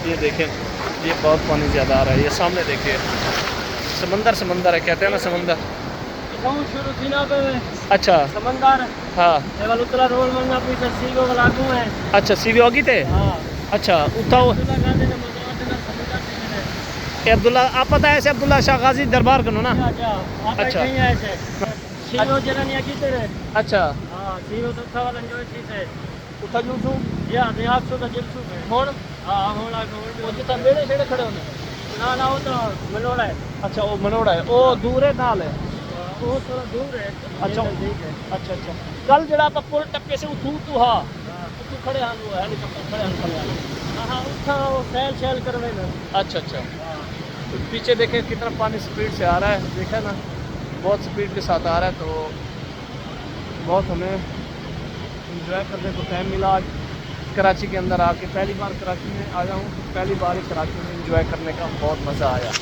ये देखें, ये बहुत पानी ज़्यादा आ रहा है। ये सामने देखिए समंदर है, कहते हैं ना समंदर। शुरू थी ना पे अच्छा समंदर हाँ। एवल उतला रोड मंगा पीछे सीगो लागू है। अच्छा सीवी होगी थे। हां अच्छा उठा उतला गांधी ने मजार देना समुद्र से ये अब्दुल्ला आप पता है ऐसे अब्दुल्ला शाह गाजी दरबार कनो ना। अच्छा आप अच्छा नहीं है ऐसे सीगो जरनिया की तेरे। अच्छा हां सीगो तो था वाला जो चीज है उठा जू छू या ने 800 का जिल छू है हुण हां होड़ा वो जितना बेड़े छेड़े खड़े होने। ना ना वो तो मनोड़ा है। अच्छा वो मनोड़ा है, वो दूर है नाल है। वो थोड़ा दूर है। अच्छा ठीक है। अच्छा कल जड़ा आप पुल टप्पे से उठू तू हाँ तू खड़े हां वो हेलीकॉप्टर खड़े हां हां उठा वो सैल करवे ना। अच्छा तो पीछे देखें कितना पानी स्पीड से आ रहा है, देखा ना बहुत स्पीड के साथ आ रहा है। तो बहुत हमें इंजॉय करने को टाइम मिला आज कराची के अंदर आके। पहली बार कराची में आया हूँ, पहली बार ही कराची में इंजॉय करने का बहुत मज़ा आया।